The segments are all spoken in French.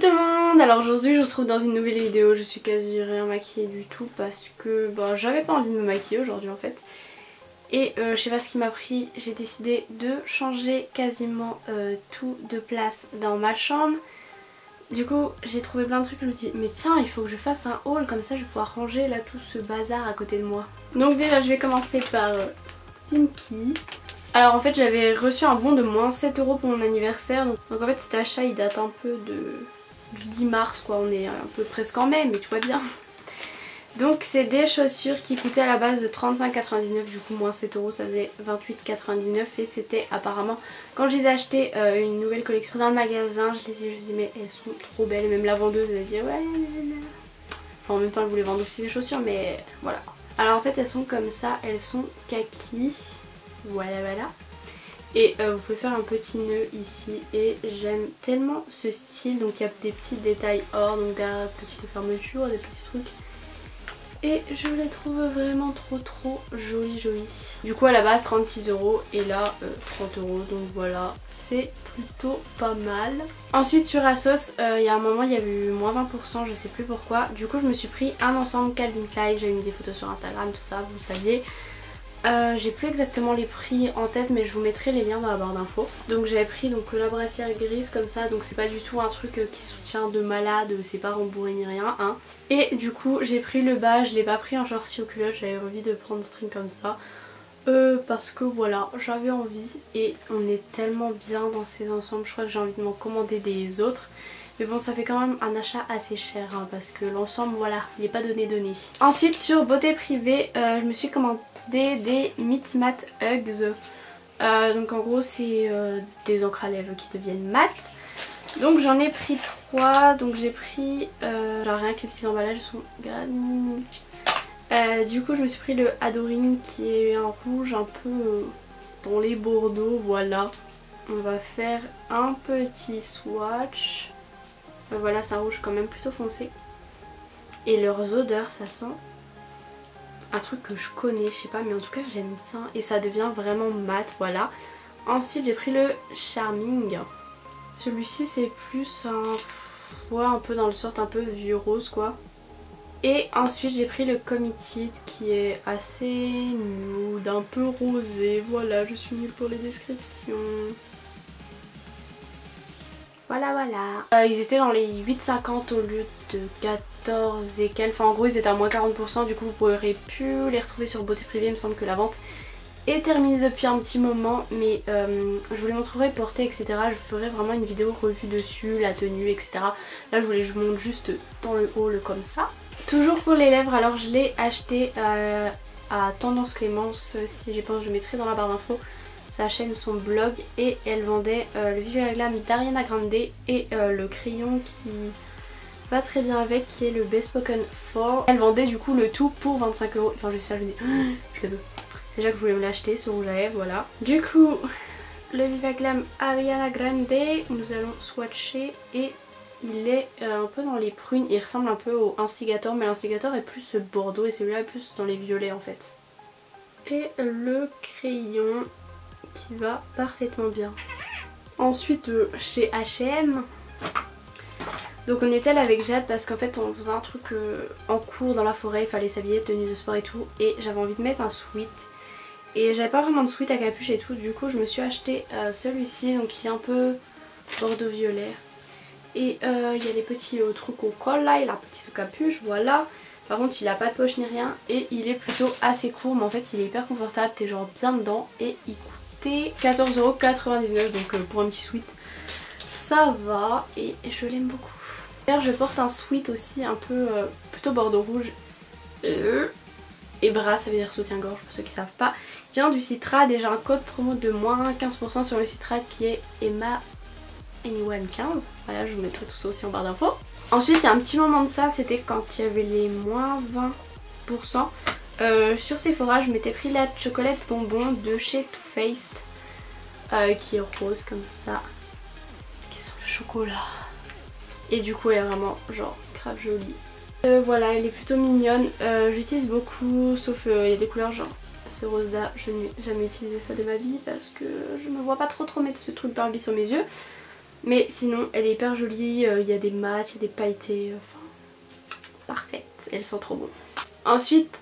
tout le monde, alors aujourd'hui je vous retrouve dans une nouvelle vidéo. Je suis quasi rien maquillée du tout parce que j'avais pas envie de me maquiller aujourd'hui en fait. Et je sais pas ce qui m'a pris, j'ai décidé de changer quasiment tout de place dans ma chambre. Du coup j'ai trouvé plein de trucs, je me dis mais tiens il faut que je fasse un haul, comme ça je vais pouvoir ranger là tout ce bazar à côté de moi. Donc déjà je vais commencer par Pimkie. Alors en fait j'avais reçu un bon de moins 7 € pour mon anniversaire, donc en fait cet achat il date un peu du 10 mars quoi, on est un peu presque en mai mais tu vois bien. Donc c'est des chaussures qui coûtaient à la base de 35,99 €, du coup moins 7 € ça faisait 28,99 € et c'était apparemment quand je les ai achetées une nouvelle collection dans le magasin. Je les ai juste dit mais elles sont trop belles, et même la vendeuse elle a dit ouais. Enfin en même temps elle voulait vendre aussi des chaussures mais voilà. Alors en fait elles sont comme ça, elles sont kaki. Voilà voilà. Et vous pouvez faire un petit nœud ici et j'aime tellement ce style. Donc il y a des petits détails or, donc derrière la petite fermeture, des petits trucs. Et je les trouve vraiment trop jolies. Du coup à la base 36 € et là 30 €, donc voilà, c'est plutôt pas mal. Ensuite sur Asos, il y a un moment il y a eu moins 20%, je sais plus pourquoi. Du coup je me suis pris un ensemble Calvin Klein, j'ai mis des photos sur Instagram, tout ça, vous le saviez. J'ai plus exactement les prix en tête mais je vous mettrai les liens dans la barre d'infos. Donc j'avais pris donc la brassière grise comme ça, donc c'est pas du tout un truc qui soutient de malade, c'est pas rembourré ni rien hein. Et du coup j'ai pris le bas, je l'ai pas pris en shorty aux culottes, j'avais envie de prendre string comme ça. Parce que voilà, j'avais envie et on est tellement bien dans ces ensembles, je crois que j'ai envie de m'en commander des autres. Mais bon ça fait quand même un achat assez cher hein, parce que l'ensemble voilà, il n'est pas donné. Ensuite sur Beauté Privée, je me suis commandé des Meet Matte Hugs. Donc en gros c'est des encres à lèvres qui deviennent mat. Donc j'en ai pris 3. Donc j'ai pris genre rien que les petits emballages sont gratuits. Du coup je me suis pris le Adoring qui est un rouge un peu dans les bordeaux, voilà. On va faire un petit swatch. Voilà, c'est un rouge quand même plutôt foncé. Et leurs odeurs, ça sent un truc que je connais, je sais pas, mais en tout cas j'aime bien. Et ça devient vraiment mat, voilà. Ensuite j'ai pris le Charming. Celui-ci c'est plus un... ouais, un peu dans le sort un peu vieux rose quoi. Et ensuite j'ai pris le Committed qui est assez nude, un peu rosé. Voilà, je suis nulle pour les descriptions. Voilà. Ils étaient dans les 8,50 au lieu de 14 et quelques. Enfin en gros ils étaient à moins 40%. Du coup vous pourrez plus les retrouver sur Beauté Privée. Il me semble que la vente est terminée depuis un petit moment. Mais je vous les montrerai portées etc. Je ferai vraiment une vidéo revue dessus, la tenue etc. Là je vous montre juste dans le haul comme ça. Toujours pour les lèvres, alors je l'ai acheté à Tendance Clémence. Si j'y pense je mettrai dans la barre d'infos sa chaîne, son blog, et elle vendait le Viva Glam d'Ariana Grande et le crayon qui va très bien avec qui est le Bespoken 4. Elle vendait du coup le tout pour 25 €. Enfin juste ça je me dis je le veux. Déjà que je voulais me l'acheter ce rouge à lèvres, voilà. Du coup le Viva Glam Ariana Grande, nous allons swatcher et il est un peu dans les prunes, il ressemble un peu au Instigator mais l'Instigator est plus bordeaux et celui-là est plus dans les violets en fait. Et le crayon qui va parfaitement bien. Ensuite chez H&M, donc on était là avec Jade parce qu'en fait on faisait un truc en cours dans la forêt, il fallait s'habiller, tenue de sport et tout, et j'avais envie de mettre un sweat et j'avais pas vraiment de sweat à capuche et tout, du coup je me suis acheté celui-ci, donc qui est un peu bordeaux violet et il y a les petits trucs au col là et la petite capuche, voilà. Par contre il a pas de poche ni rien et il est plutôt assez court mais en fait il est hyper confortable, t'es genre bien dedans et il coûte 14,99 €, donc pour un petit sweat ça va et je l'aime beaucoup. D'ailleurs je porte un sweat aussi un peu plutôt bordeaux rouge et bras, ça veut dire soutien-gorge pour ceux qui savent pas. Il vient du Citrad et j'ai un code promo de moins 15% sur le Citrad qui est Emma Anyone 15. Voilà, je vous mettrai tout ça aussi en barre d'infos. Ensuite il y a un petit moment de ça, c'était quand il y avait les moins 20%. Sur Sephora je m'étais pris la chocolate bonbon de chez Too Faced qui est rose comme ça, qui sent le chocolat et du coup elle est vraiment genre grave jolie. Voilà, elle est plutôt mignonne, j'utilise beaucoup sauf il y a des couleurs genre ce rose là, je n'ai jamais utilisé ça de ma vie parce que je me vois pas trop mettre ce truc Barbie sur mes yeux. Mais sinon elle est hyper jolie, il y a des mats, il y a des pailletés, enfin parfaite, elles sont trop bon. Ensuite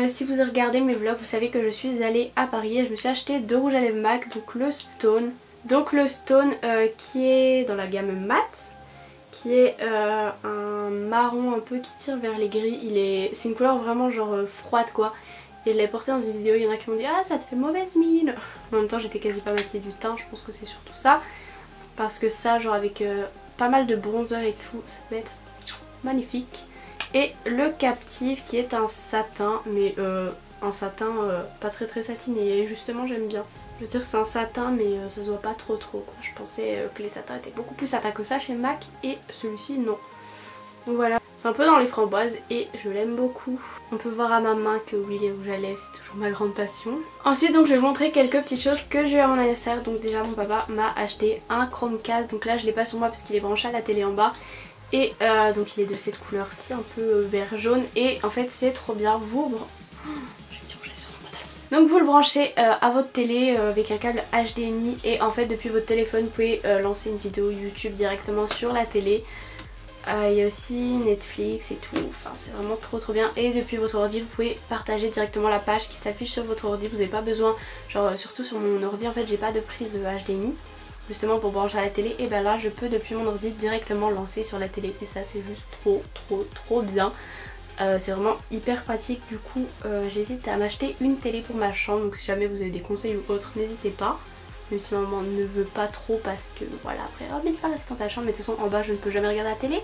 si vous regardez mes vlogs vous savez que je suis allée à Paris et je me suis acheté 2 rouges à lèvres MAC, donc le Stone. Donc le Stone qui est dans la gamme mat, qui est un marron un peu qui tire vers les gris. C'est une couleur vraiment genre froide quoi. Et je l'ai porté dans une vidéo, il y en a qui m'ont dit ah ça te fait mauvaise mine. En même temps j'étais quasi pas maquillée du teint, je pense que c'est surtout ça. Parce que ça genre avec pas mal de bronzer et tout, ça peut être magnifique. Et le Captive qui est un satin, mais un satin pas très satiné, et justement j'aime bien. Je veux dire c'est un satin mais ça se voit pas trop quoi. Je pensais que les satins étaient beaucoup plus satins que ça chez MAC et celui-ci non. Donc voilà, c'est un peu dans les framboises et je l'aime beaucoup. On peut voir à ma main que oui les rouges à lèvres c'est toujours ma grande passion. Ensuite donc je vais vous montrer quelques petites choses que j'ai eu à mon anniversaire. Donc déjà mon papa m'a acheté un Chromecast, donc là je l'ai pas sur moi parce qu'il est branché à la télé en bas. Et donc il est de cette couleur-ci un peu vert jaune et en fait c'est trop bien. Donc vous le branchez à votre télé avec un câble HDMI et en fait depuis votre téléphone vous pouvez lancer une vidéo YouTube directement sur la télé. Il y a aussi Netflix et tout, enfin c'est vraiment trop bien. Et depuis votre ordi vous pouvez partager directement la page qui s'affiche sur votre ordi. Vous n'avez pas besoin, genre surtout sur mon ordi en fait j'ai pas de prise HDMI justement pour brancher à la télé. Et ben là je peux depuis mon ordi directement lancer sur la télé et ça c'est juste trop bien. C'est vraiment hyper pratique. Du coup j'hésite à m'acheter une télé pour ma chambre, donc si jamais vous avez des conseils ou autres n'hésitez pas. Même si maman ne veut pas trop parce que voilà après oh mais tu vas rester dans ta chambre, mais de toute façon en bas je ne peux jamais regarder la télé.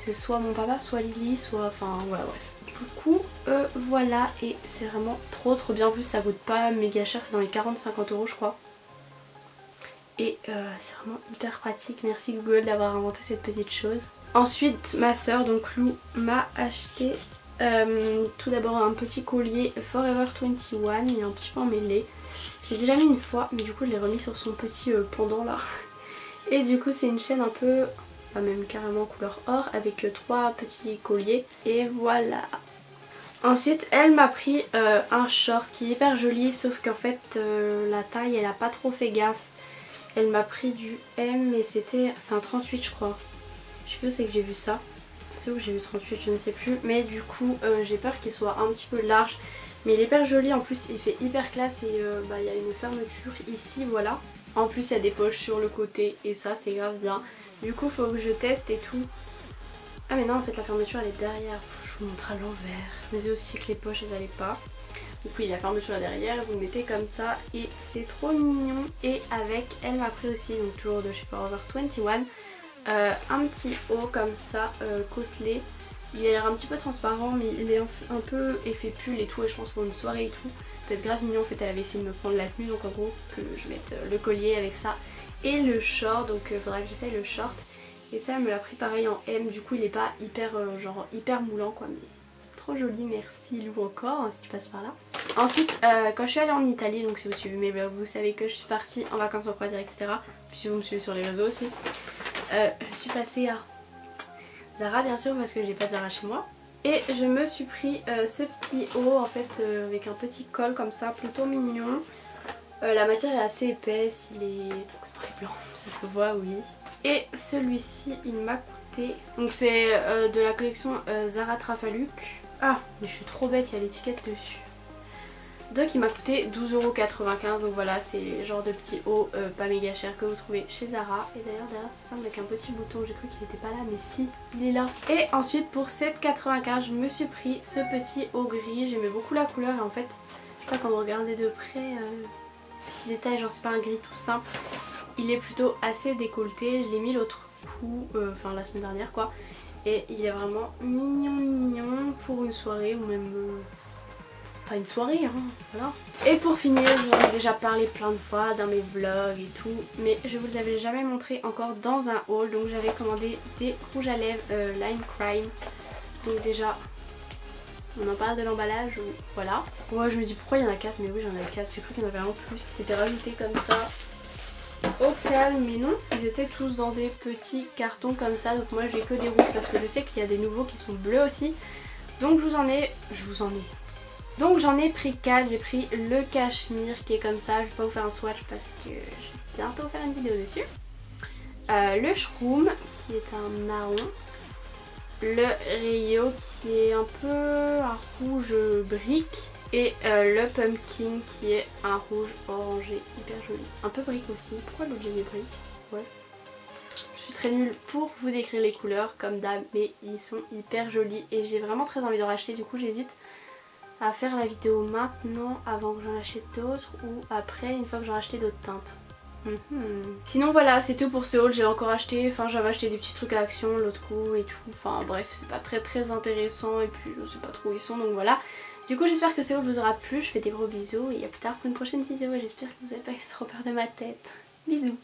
C'est soit mon papa, soit Lily, soit enfin voilà bref. Du coup voilà, et c'est vraiment trop bien. En plus ça coûte pas méga cher, c'est dans les 40-50 € je crois. Et c'est vraiment hyper pratique, merci Google d'avoir inventé cette petite chose. Ensuite ma soeur donc Lou m'a acheté tout d'abord un petit collier Forever 21, il est un petit peu emmêlé. J'ai déjà mis une fois mais du coup je l'ai remis sur son petit pendant là. Et du coup c'est une chaîne un peu, enfin même carrément couleur or avec 3 petits colliers et voilà. Ensuite elle m'a pris un short qui est hyper joli sauf qu'en fait la taille elle a pas trop fait gaffe. Elle m'a pris du M mais c'est un 38 je crois. Je sais plus où c'est que j'ai vu ça. C'est où j'ai vu 38 je ne sais plus. Mais du coup j'ai peur qu'il soit un petit peu large. Mais il est hyper joli en plus, il fait hyper classe et il y a une fermeture ici voilà. En plus il y a des poches sur le côté et ça c'est grave bien. Du coup faut que je teste et tout. Ah mais non en fait la fermeture elle est derrière. Je vous montre à l'envers. Je me disais aussi que les poches elles allaient pas. Du coup il y a la fermeture là derrière, vous le mettez comme ça et c'est trop mignon. Et avec elle m'a pris aussi, donc toujours de chez Forever 21, un petit haut comme ça côtelé. Il a l'air un petit peu transparent mais il est un peu effet pull et tout et je pense pour une soirée et tout. Peut-être grave mignon, en fait elle avait essayé de me prendre la tenue donc en gros que je mette le collier avec ça et le short, donc faudra que j'essaye le short. Et ça elle me l'a pris pareil en M, du coup il est pas hyper genre hyper moulant quoi, mais trop joli, merci Lou encore hein, si tu passes par là. Ensuite quand je suis allée en Italie, donc si vous suivez mes vlogs vous savez que je suis partie en vacances en croisière etc. Puis si vous me suivez sur les réseaux aussi, je suis passée à Zara bien sûr parce que j'ai pas de Zara chez moi. Et je me suis pris ce petit haut en fait avec un petit col comme ça, plutôt mignon. La matière est assez épaisse, il est très blanc, ça se voit oui. Et celui-ci il m'a coûté, donc c'est de la collection Zara Trafaluk. Ah mais je suis trop bête, il y a l'étiquette dessus. Donc il m'a coûté 12,95 €, donc voilà c'est le genre de petit haut pas méga cher que vous trouvez chez Zara. Et d'ailleurs derrière c'est ferme avec un petit bouton, j'ai cru qu'il était pas là mais si il est là. Et ensuite pour 7,95 € je me suis pris ce petit haut gris, j'aimais beaucoup la couleur et en fait je sais pas quand vous regardez de près, petit détail genre c'est pas un gris tout simple, il est plutôt assez décolleté, je l'ai mis l'autre coup, enfin la semaine dernière quoi. Et il est vraiment mignon pour une soirée ou même... pas une soirée hein, voilà. Et pour finir, j'en ai déjà parlé plein de fois dans mes vlogs et tout, mais je vous avais jamais montré encore dans un haul. Donc j'avais commandé des rouges à lèvres Lime Crime. Donc déjà, on en parle de l'emballage, voilà. Moi je me dis pourquoi il y en a 4, mais oui j'en avais 4, j'ai cru qu'il y en avait un en plus qui s'était rajouté comme ça au calme, mais non, ils étaient tous dans des petits cartons comme ça. Donc moi j'ai que des rouges parce que je sais qu'il y a des nouveaux qui sont bleus aussi. Donc donc j'en ai pris 4, j'ai pris le cachemire qui est comme ça, je vais pas vous faire un swatch parce que je vais bientôt faire une vidéo dessus. le Shroom qui est un marron, le Rio qui est un peu un rouge brique et le Pumpkin qui est un rouge orangé hyper joli. Un peu brique aussi. Pourquoi l'autre j'ai des briques? Ouais. Je suis très nulle pour vous décrire les couleurs comme d'hab, mais ils sont hyper jolis et j'ai vraiment très envie d'en racheter. Du coup j'hésite à faire la vidéo maintenant avant que j'en achète d'autres ou après une fois que j'aurai acheté d'autres teintes. Sinon voilà, c'est tout pour ce haul. J'ai encore acheté, enfin j'avais acheté des petits trucs à Action l'autre coup et tout. Enfin bref, c'est pas très intéressant et puis je sais pas trop où ils sont, donc voilà. Du coup j'espère que ce haul vous aura plu. Je fais des gros bisous et à plus tard pour une prochaine vidéo et j'espère que vous n'avez pas trop peur de ma tête. Bisous.